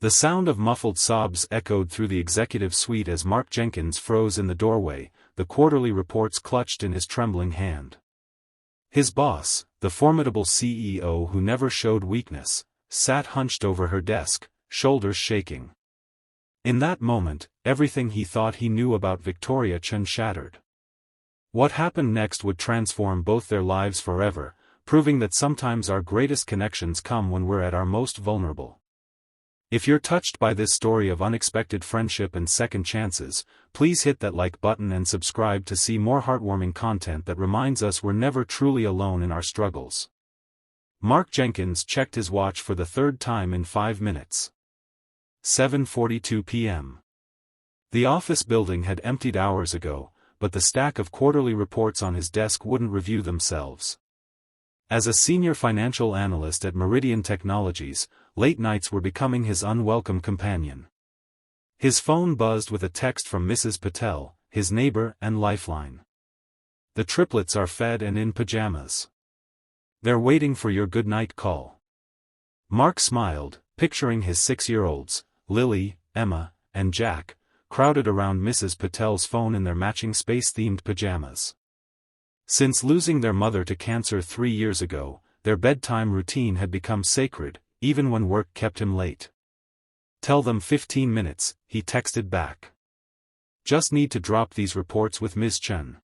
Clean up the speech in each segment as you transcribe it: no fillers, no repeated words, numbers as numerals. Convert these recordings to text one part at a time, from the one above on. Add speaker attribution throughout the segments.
Speaker 1: The sound of muffled sobs echoed through the executive suite as Mark Jenkins froze in the doorway, the quarterly reports clutched in his trembling hand. His boss, the formidable CEO who never showed weakness, sat hunched over her desk, shoulders shaking. In that moment, everything he thought he knew about Victoria Chen shattered. What happened next would transform both their lives forever, proving that sometimes our greatest connections come when we're at our most vulnerable. If you're touched by this story of unexpected friendship and second chances, please hit that like button and subscribe to see more heartwarming content that reminds us we're never truly alone in our struggles. Mark Jenkins checked his watch for the third time in 5 minutes. 7:42 p.m. The office building had emptied hours ago, but the stack of quarterly reports on his desk wouldn't review themselves. As a senior financial analyst at Meridian Technologies, late nights were becoming his unwelcome companion. His phone buzzed with a text from Mrs. Patel, his neighbor and lifeline. The triplets are fed and in pajamas. They're waiting for your good-night call. Mark smiled, picturing his 6-year-olds, Lily, Emma, and Jack, crowded around Mrs. Patel's phone in their matching space-themed pajamas. Since losing their mother to cancer 3 years ago, their bedtime routine had become sacred, even when work kept him late. Tell them 15 minutes, he texted back. Just need to drop these reports with Ms. Chen.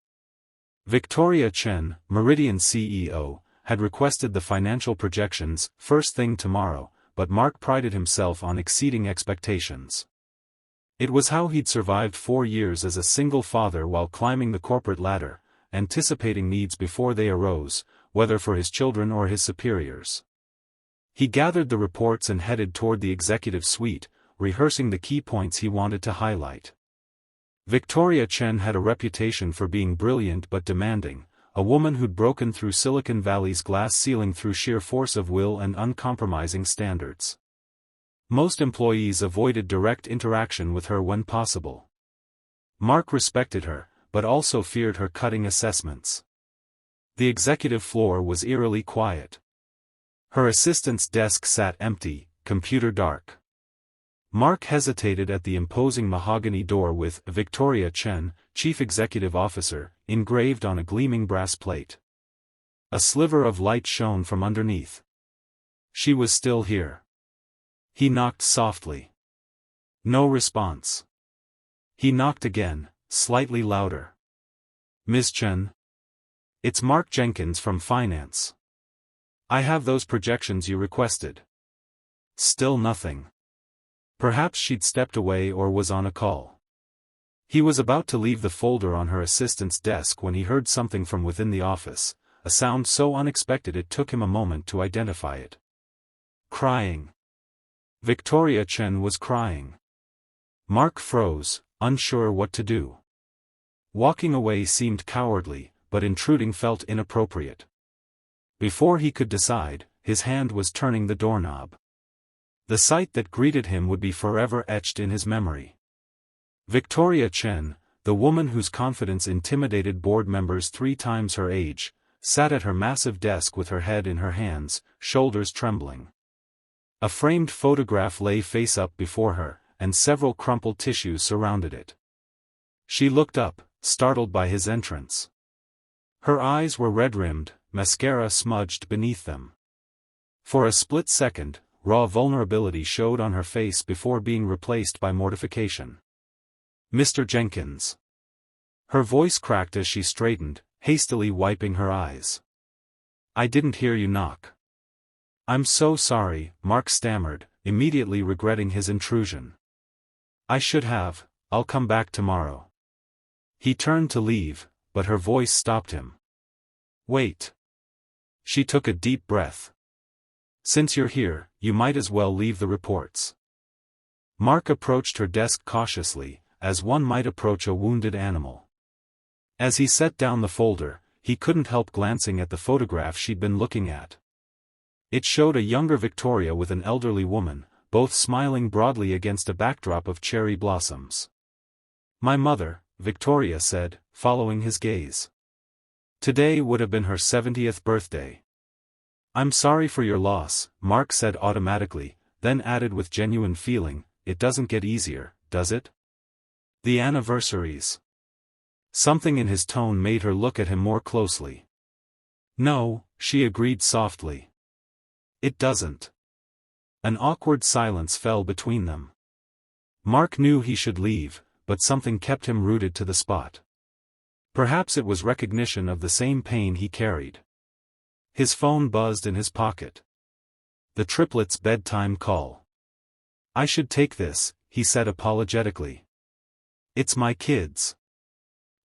Speaker 1: Victoria Chen, Meridian CEO, had requested the financial projections first thing tomorrow, but Mark prided himself on exceeding expectations. It was how he'd survived 4 years as a single father while climbing the corporate ladder, anticipating needs before they arose, whether for his children or his superiors. He gathered the reports and headed toward the executive suite, rehearsing the key points he wanted to highlight. Victoria Chen had a reputation for being brilliant but demanding, a woman who'd broken through Silicon Valley's glass ceiling through sheer force of will and uncompromising standards. Most employees avoided direct interaction with her when possible. Mark respected her, but also feared her cutting assessments. The executive floor was eerily quiet. Her assistant's desk sat empty, computer dark. Mark hesitated at the imposing mahogany door with Victoria Chen, Chief Executive Officer, engraved on a gleaming brass plate. A sliver of light shone from underneath. She was still here. He knocked softly. No response. He knocked again, slightly louder. Ms. Chen? It's Mark Jenkins from Finance. I have those projections you requested. Still nothing. Perhaps she'd stepped away or was on a call. He was about to leave the folder on her assistant's desk when he heard something from within the office, a sound so unexpected it took him a moment to identify it. Crying. Victoria Chen was crying. Mark froze, unsure what to do. Walking away seemed cowardly, but intruding felt inappropriate. Before he could decide, his hand was turning the doorknob. The sight that greeted him would be forever etched in his memory. Victoria Chen, the woman whose confidence intimidated board members 3 times her age, sat at her massive desk with her head in her hands, shoulders trembling. A framed photograph lay face up before her, and several crumpled tissues surrounded it. She looked up, startled by his entrance. Her eyes were red-rimmed, mascara smudged beneath them. For a split second, raw vulnerability showed on her face before being replaced by mortification. Mr. Jenkins. Her voice cracked as she straightened, hastily wiping her eyes. I didn't hear you knock. I'm so sorry, Mark stammered, immediately regretting his intrusion. I should have, I'll come back tomorrow. He turned to leave, but her voice stopped him. Wait. She took a deep breath. Since you're here, you might as well leave the reports. Mark approached her desk cautiously, as one might approach a wounded animal. As he set down the folder, he couldn't help glancing at the photograph she'd been looking at. It showed a younger Victoria with an elderly woman, both smiling broadly against a backdrop of cherry blossoms. My mother, Victoria said, following his gaze. Today would have been her 70th birthday. I'm sorry for your loss, Mark said automatically, then added with genuine feeling, "It doesn't get easier, does it? The anniversaries." Something in his tone made her look at him more closely. "No," she agreed softly. "It doesn't." An awkward silence fell between them. Mark knew he should leave, but something kept him rooted to the spot. Perhaps it was recognition of the same pain he carried. His phone buzzed in his pocket. The triplets' bedtime call. "I should take this," he said apologetically. "It's my kids."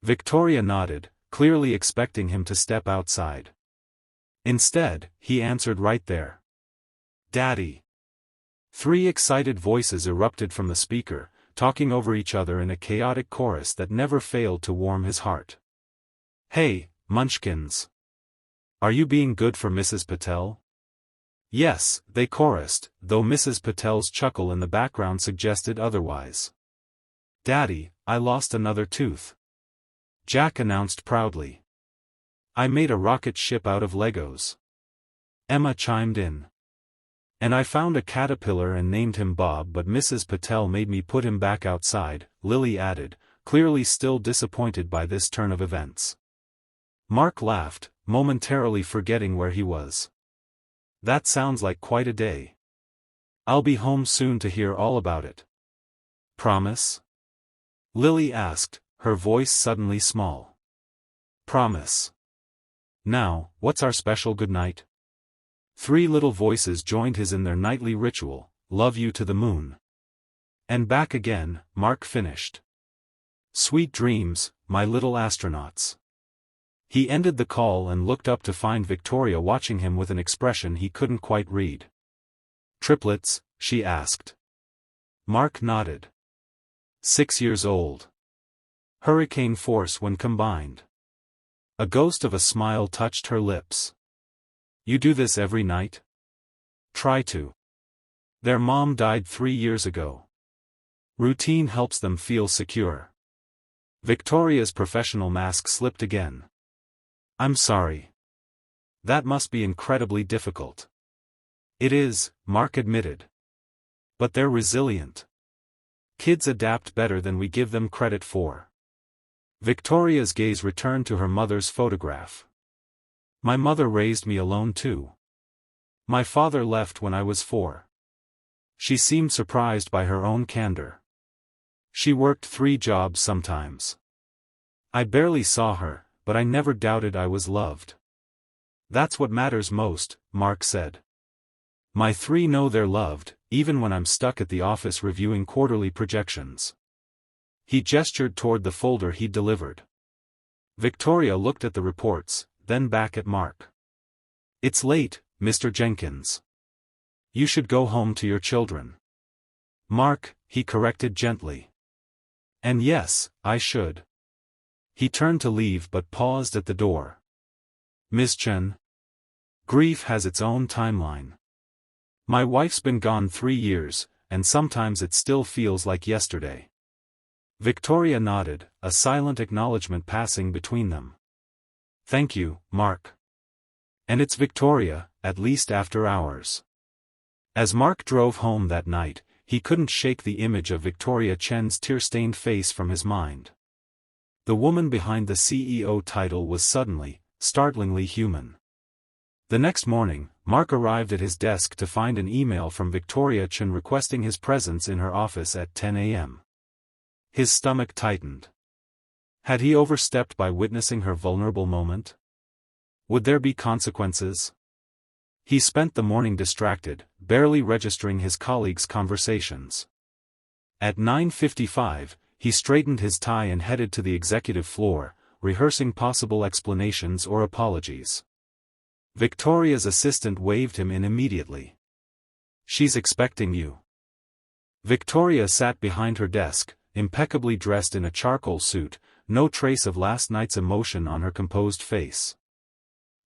Speaker 1: Victoria nodded, clearly expecting him to step outside. Instead, he answered right there. "Daddy." 3 excited voices erupted from the speaker, talking over each other in a chaotic chorus that never failed to warm his heart. "Hey, Munchkins. Are you being good for Mrs. Patel?" "Yes," they chorused, though Mrs. Patel's chuckle in the background suggested otherwise. "Daddy, I lost another tooth," Jack announced proudly. "I made a rocket ship out of Legos," Emma chimed in. "And I found a caterpillar and named him Bob, but Mrs. Patel made me put him back outside," Lily added, clearly still disappointed by this turn of events. Mark laughed, momentarily forgetting where he was. "That sounds like quite a day. I'll be home soon to hear all about it." "Promise?" Lily asked, her voice suddenly small. "Promise." "Now, what's our special goodnight?" 3 little voices joined his in their nightly ritual, "Love you to the moon." "And back again," Mark finished. "Sweet dreams, my little astronauts." He ended the call and looked up to find Victoria watching him with an expression he couldn't quite read. "Triplets?" she asked. Mark nodded. 6 years old. Hurricane force when combined. A ghost of a smile touched her lips. "You do this every night?" "Try to. Their mom died 3 years ago. Routine helps them feel secure." Victoria's professional mask slipped again. "I'm sorry. That must be incredibly difficult." "It is," Mark admitted. "But they're resilient. Kids adapt better than we give them credit for." Victoria's gaze returned to her mother's photograph. "My mother raised me alone too. My father left when I was 4. She seemed surprised by her own candor. "She worked 3 jobs sometimes. I barely saw her, but I never doubted I was loved." "That's what matters most," Mark said. "My 3 know they're loved, even when I'm stuck at the office reviewing quarterly projections." He gestured toward the folder he'd delivered. Victoria looked at the reports, then back at Mark. "It's late, Mr. Jenkins. You should go home to your children." "Mark," he corrected gently. "And yes, I should." He turned to leave but paused at the door. "Miss Chen? Grief has its own timeline. My wife's been gone 3 years, and sometimes it still feels like yesterday." Victoria nodded, a silent acknowledgement passing between them. "Thank you, Mark. And it's Victoria, at least after hours." As Mark drove home that night, he couldn't shake the image of Victoria Chen's tear-stained face from his mind. The woman behind the CEO title was suddenly, startlingly human. The next morning, Mark arrived at his desk to find an email from Victoria Chen requesting his presence in her office at 10 a.m. His stomach tightened. Had he overstepped by witnessing her vulnerable moment? Would there be consequences? He spent the morning distracted, barely registering his colleagues' conversations. At 9:55, he straightened his tie and headed to the executive floor, rehearsing possible explanations or apologies. Victoria's assistant waved him in immediately. "She's expecting you." Victoria sat behind her desk, impeccably dressed in a charcoal suit, no trace of last night's emotion on her composed face.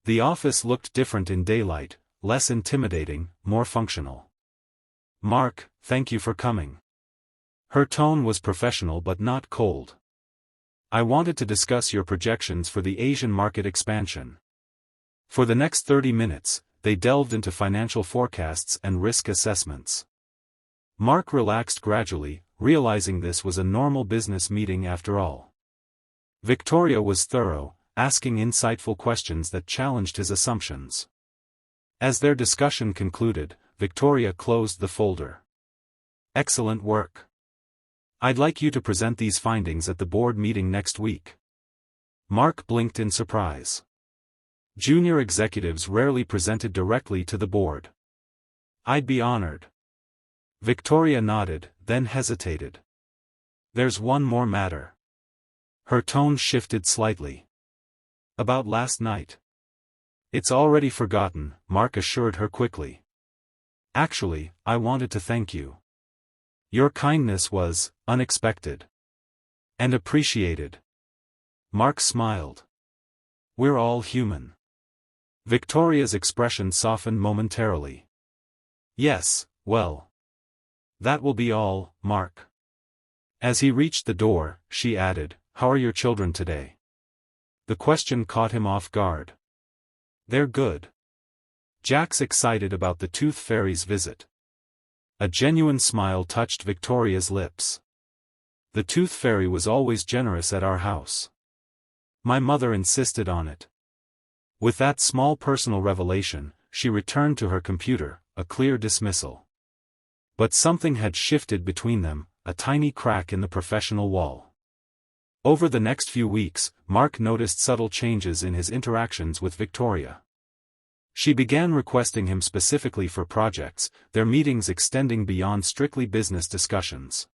Speaker 1: The office looked different in daylight, less intimidating, more functional. "Mark, thank you for coming." Her tone was professional but not cold. "I wanted to discuss your projections for the Asian market expansion." For the next 30 minutes, they delved into financial forecasts and risk assessments. Mark relaxed gradually, realizing this was a normal business meeting after all. Victoria was thorough, asking insightful questions that challenged his assumptions. As their discussion concluded, Victoria closed the folder. "Excellent work. I'd like you to present these findings at the board meeting next week." Mark blinked in surprise. Junior executives rarely presented directly to the board. "I'd be honored." Victoria nodded, then hesitated. "There's one more matter." Her tone shifted slightly. "About last night." "It's already forgotten," Mark assured her quickly. "Actually, I wanted to thank you. Your kindness was unexpected and appreciated." Mark smiled. "We're all human." Victoria's expression softened momentarily. "Yes, well. That will be all, Mark." As he reached the door, she added, "How are your children today?" The question caught him off guard. "They're good." Jack's excited about the Tooth Fairy's visit. A genuine smile touched Victoria's lips. "The Tooth Fairy was always generous at our house. My mother insisted on it." With that small personal revelation, she returned to her computer, a clear dismissal. But something had shifted between them, a tiny crack in the professional wall. Over the next few weeks, Mark noticed subtle changes in his interactions with Victoria. She began requesting him specifically for projects, their meetings extending beyond strictly business discussions.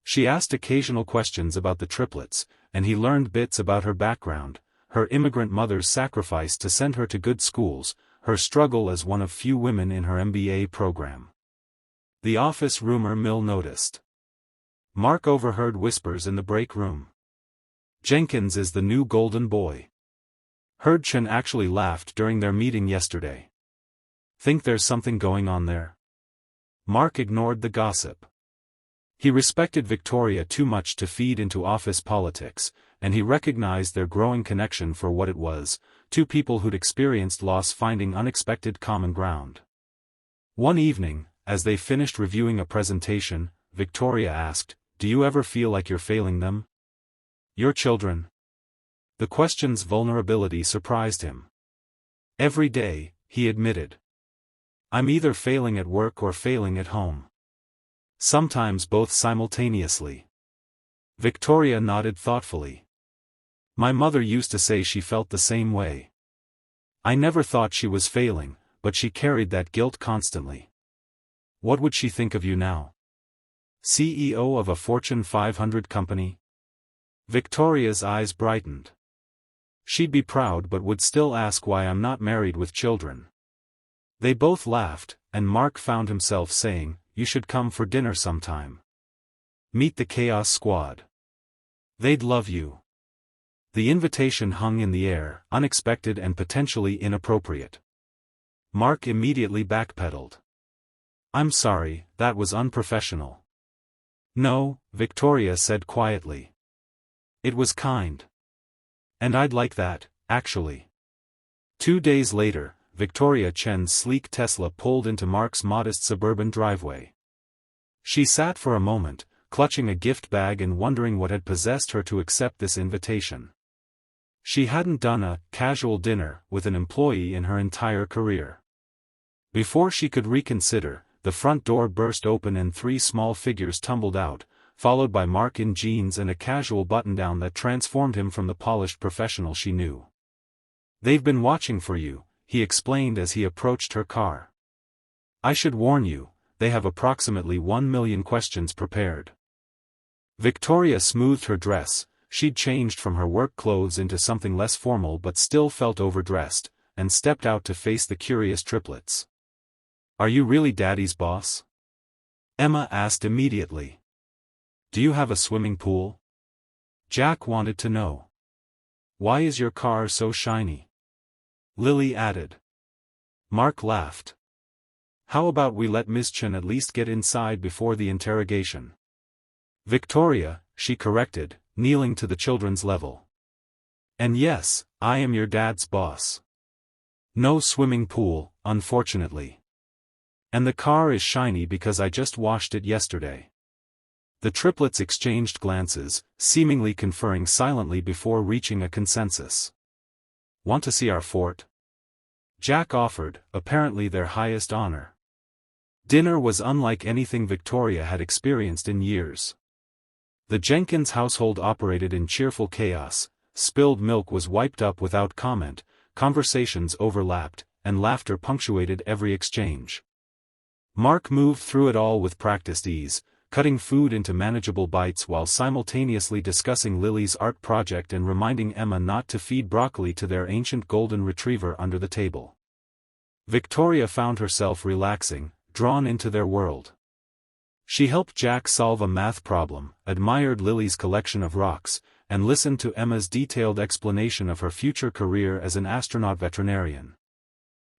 Speaker 1: She asked occasional questions about the triplets, and he learned bits about her background, her immigrant mother's sacrifice to send her to good schools, her struggle as one of few women in her MBA program. The office rumor mill noticed. Mark overheard whispers in the break room. "Jenkins is the new golden boy." Chen actually laughed during their meeting yesterday. "Think there's something going on there?" Mark ignored the gossip. He respected Victoria too much to feed into office politics, and he recognized their growing connection for what it was, two people who'd experienced loss finding unexpected common ground. One evening, as they finished reviewing a presentation, Victoria asked, "Do you ever feel like you're failing them? Your children?" The question's vulnerability surprised him. "Every day," he admitted. "I'm either failing at work or failing at home. Sometimes both simultaneously." Victoria nodded thoughtfully. "My mother used to say she felt the same way. I never thought she was failing, but she carried that guilt constantly." "What would she think of you now? CEO of a Fortune 500 company?" Victoria's eyes brightened. "She'd be proud but would still ask why I'm not married with children." They both laughed, and Mark found himself saying, "You should come for dinner sometime. Meet the Chaos Squad. They'd love you." The invitation hung in the air, unexpected and potentially inappropriate. Mark immediately backpedaled. "I'm sorry, that was unprofessional." "No," Victoria said quietly. "It was kind. And I'd like that, actually." 2 days later, Victoria Chen's sleek Tesla pulled into Mark's modest suburban driveway. She sat for a moment, clutching a gift bag and wondering what had possessed her to accept this invitation. She hadn't done a casual dinner with an employee in her entire career. Before she could reconsider, the front door burst open and 3 small figures tumbled out, followed by Mark in jeans and a casual button-down that transformed him from the polished professional she knew. "They've been watching for you," he explained as he approached her car. "I should warn you, they have approximately 1 million questions prepared." Victoria smoothed her dress. She'd changed from her work clothes into something less formal but still felt overdressed, and stepped out to face the curious triplets. "Are you really Daddy's boss?" Emma asked immediately. "Do you have a swimming pool?" Jack wanted to know. "Why is your car so shiny?" Lily added. Mark laughed. "How about we let Ms. Chen at least get inside before the interrogation?" "Victoria," she corrected, kneeling to the children's level. "And yes, I am your dad's boss. No swimming pool, unfortunately." And the car is shiny because I just washed it yesterday. The triplets exchanged glances, seemingly conferring silently before reaching a consensus. Want to see our fort? Jack offered, apparently their highest honor. Dinner was unlike anything Victoria had experienced in years. The Jenkins household operated in cheerful chaos, spilled milk was wiped up without comment, conversations overlapped, and laughter punctuated every exchange. Mark moved through it all with practiced ease, cutting food into manageable bites while simultaneously discussing Lily's art project and reminding Emma not to feed broccoli to their ancient golden retriever under the table. Victoria found herself relaxing, drawn into their world. She helped Jack solve a math problem, admired Lily's collection of rocks, and listened to Emma's detailed explanation of her future career as an astronaut veterinarian.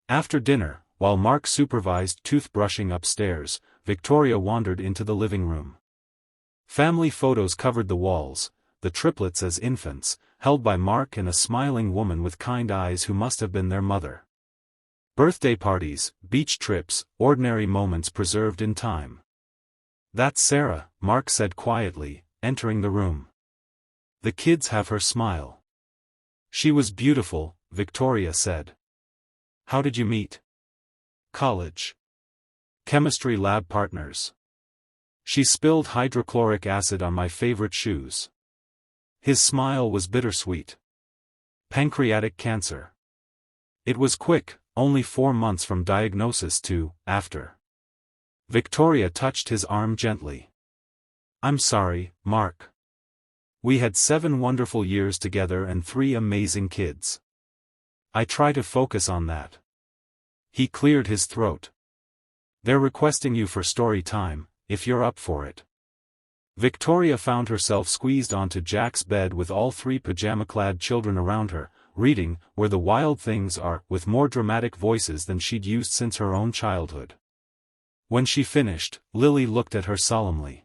Speaker 1: After dinner, while Mark supervised toothbrushing upstairs, Victoria wandered into the living room. Family photos covered the walls, the triplets as infants, held by Mark and a smiling woman with kind eyes who must have been their mother. Birthday parties, beach trips, ordinary moments preserved in time. "That's Sarah," Mark said quietly, entering the room. "The kids have her smile." "She was beautiful," Victoria said. "How did you meet?" "College. Chemistry lab partners. She spilled hydrochloric acid on my favorite shoes." His smile was bittersweet. "Pancreatic cancer. It was quick, only 4 months from diagnosis to after." Victoria touched his arm gently. "I'm sorry, Mark. We had 7 wonderful years together and 3 amazing kids. I try to focus on that." He cleared his throat. "They're requesting you for story time, if you're up for it." Victoria found herself squeezed onto Jack's bed with all 3 pajama-clad children around her, reading Where the Wild Things Are with more dramatic voices than she'd used since her own childhood. When she finished, Lily looked at her solemnly.